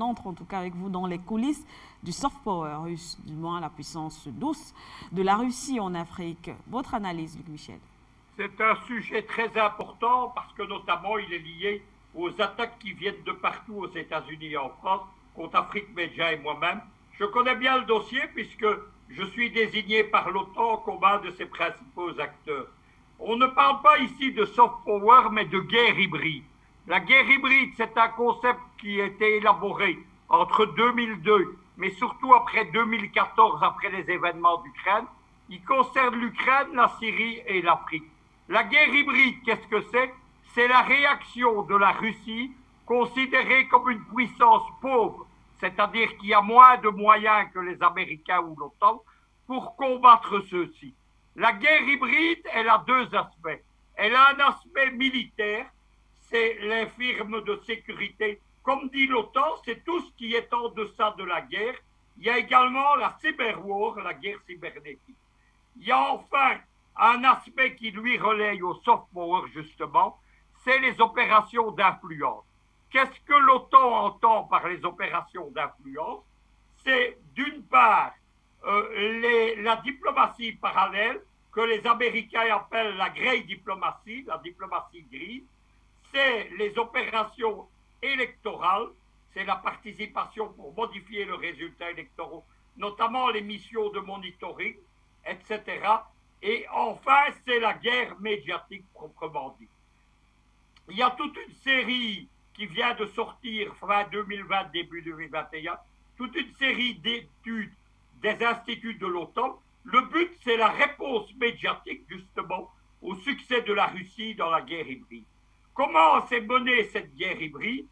on entre en tout cas avec vous dans les coulisses du soft power russe, du moins la puissance douce de la Russie en Afrique. Votre analyse, Luc Michel? C'est un sujet très important parce que notamment il est lié aux attaques qui viennent de partout aux États-Unis et en France contre Afrique Media et moi-même. Je connais bien le dossier puisque je suis désigné par l'OTAN comme un de ses principaux acteurs. On ne parle pas ici de soft power, mais de guerre hybride. La guerre hybride, c'est un concept qui a été élaboré entre 2002, mais surtout après 2014, après les événements d'Ukraine. Il concerne l'Ukraine, la Syrie et l'Afrique. La guerre hybride, qu'est-ce que c'est? C'est la réaction de la Russie, considérée comme une puissance pauvre, c'est-à-dire qu'il y a moins de moyens que les Américains ou l'OTAN, pour combattre ceux-ci. La guerre hybride, elle a deux aspects. Elle a un aspect militaire, c'est les firmes de sécurité. Comme dit l'OTAN, c'est tout ce qui est en deçà de la guerre. Il y a également la cyberwar, la guerre cybernétique. Il y a enfin un aspect qui lui relaye au soft power, justement, c'est les opérations d'influence. Qu'est-ce que l'OTAN entend par les opérations d'influence? C'est d'une part la diplomatie parallèle que les Américains appellent la grey diplomatie, la diplomatie grise. C'est les opérations électorales, c'est la participation pour modifier le résultat électoral, notamment les missions de monitoring, etc. Et enfin, c'est la guerre médiatique proprement dit. Il y a toute une série qui vient de sortir fin 2020, début 2021, toute une série d'études des instituts de l'OTAN. Le but, c'est la réponse médiatique, justement, au succès de la Russie dans la guerre hybride. Comment s'est menée cette guerre hybride?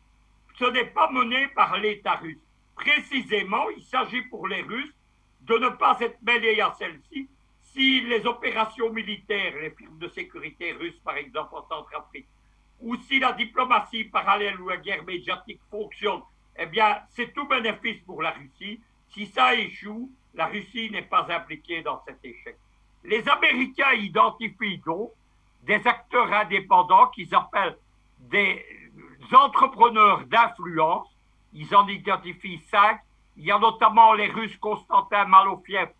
Ce n'est pas mené par l'État russe. Précisément, il s'agit pour les Russes de ne pas être mêlés à celle-ci si les opérations militaires, les firmes de sécurité russes, par exemple, en Centrafrique, ou si la diplomatie parallèle ou la guerre médiatique fonctionne, eh bien, c'est tout bénéfice pour la Russie. Si ça échoue, la Russie n'est pas impliquée dans cet échec. Les Américains identifient donc des acteurs indépendants qu'ils appellent des entrepreneurs d'influence. Ils en identifient 5. Il y a notamment les Russes Konstantin Malofiev,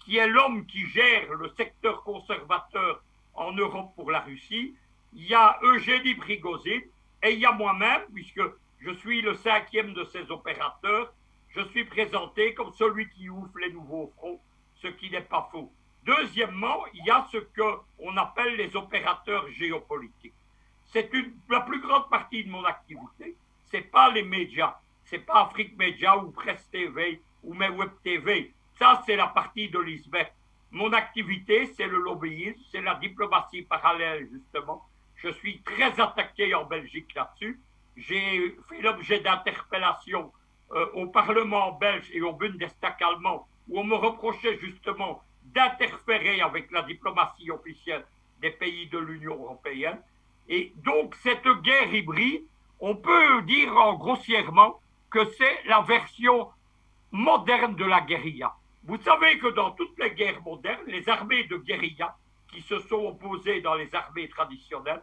qui est l'homme qui gère le secteur conservateur en Europe pour la Russie. Il y a Eugénie Prigozhin et il y a moi-même, puisque je suis le 5e de ces opérateurs, je suis présenté comme celui qui ouvre les nouveaux fronts, ce qui n'est pas faux. Deuxièmement, il y a ce qu'on appelle les opérateurs géopolitiques. C'est la plus grande partie de mon activité. Ce n'est pas les médias, ce n'est pas Afrique Média ou Presse TV ou mes Web TV. Ça, c'est la partie de l'iceberg. Mon activité, c'est le lobbyisme, c'est la diplomatie parallèle, justement. Je suis très attaqué en Belgique là-dessus. J'ai fait l'objet d'interpellations au Parlement belge et au Bundestag allemand, où on me reprochait justement d'interférer avec la diplomatie officielle des pays de l'Union européenne. Et donc, cette guerre hybride, on peut dire grossièrement que c'est la version moderne de la guérilla. Vous savez que dans toutes les guerres modernes, les armées de guérilla qui se sont opposées dans les armées traditionnelles,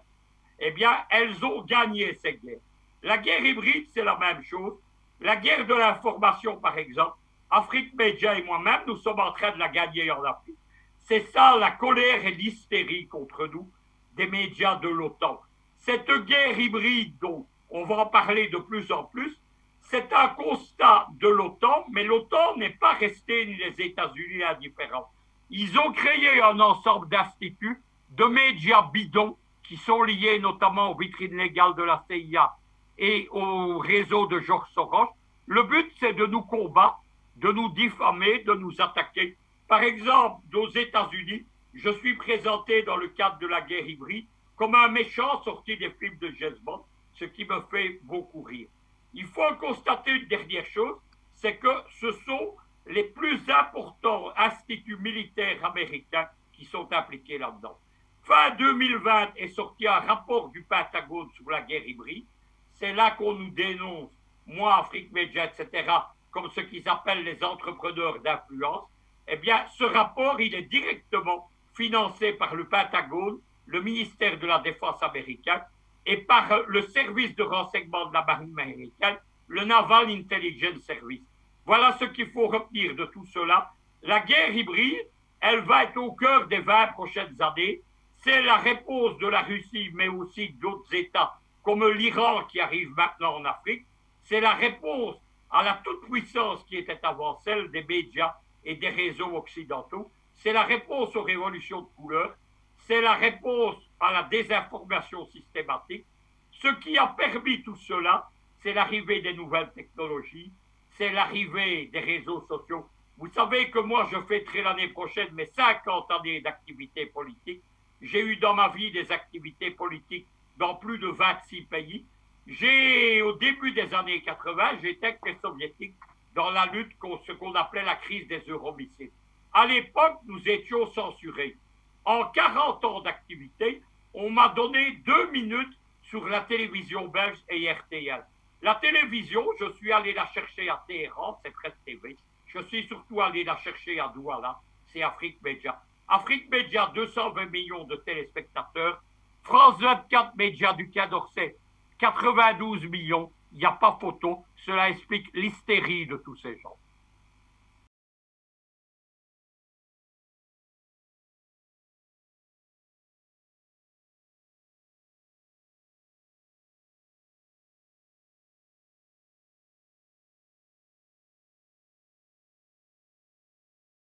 eh bien, elles ont gagné ces guerres. La guerre hybride, c'est la même chose. La guerre de l'information, par exemple, Afrique Média et moi-même, nous sommes en train de la gagner en Afrique. C'est ça la colère et l'hystérie contre nous des médias de l'OTAN. Cette guerre hybride, donc, on va en parler de plus en plus, c'est un constat de l'OTAN, mais l'OTAN n'est pas resté ni les États-Unis indifférents. Ils ont créé un ensemble d'instituts, de médias bidons, qui sont liés notamment aux vitrines légales de la CIA et au réseau de George Soros. Le but, c'est de nous combattre, de nous diffamer, de nous attaquer. Par exemple, aux États-Unis, je suis présenté dans le cadre de la guerre hybride comme un méchant sorti des films de James Bond, ce qui me fait beaucoup rire. Il faut constater une dernière chose, c'est que ce sont les plus importants instituts militaires américains qui sont impliqués là-dedans. Fin 2020 est sorti un rapport du Pentagone sur la guerre hybride. C'est là qu'on nous dénonce, moi, Afrique Média, etc., comme ce qu'ils appellent les entrepreneurs d'influence. Eh bien, ce rapport, il est directement financé par le Pentagone, le ministère de la Défense américain, et par le service de renseignement de la marine américaine, le Naval Intelligence Service. Voilà ce qu'il faut retenir de tout cela. La guerre hybride, elle va être au cœur des 20 prochaines années. C'est la réponse de la Russie, mais aussi d'autres États, comme l'Iran qui arrive maintenant en Afrique. C'est la réponse à la toute-puissance qui était avant celle des médias et des réseaux occidentaux. C'est la réponse aux révolutions de couleur. C'est la réponse à la désinformation systématique. Ce qui a permis tout cela, c'est l'arrivée des nouvelles technologies, c'est l'arrivée des réseaux sociaux. Vous savez que moi, je fêterai l'année prochaine mes 50 années d'activité politique. J'ai eu dans ma vie des activités politiques dans plus de 26 pays. Au début des années 80, j'étais avec les Soviétiques dans la lutte contre ce qu'on appelait la crise des euromissiles. À l'époque, nous étions censurés. En 40 ans d'activité, on m'a donné 2 minutes sur la télévision belge et RTL. La télévision, je suis allé la chercher à Téhéran, c'est Presse TV. Je suis surtout allé la chercher à Douala, c'est Afrique Média. Afrique Média, 220 millions de téléspectateurs. France 24 Média du Quai d'Orsay, 92 millions. Il n'y a pas photo. Cela explique l'hystérie de tous ces gens.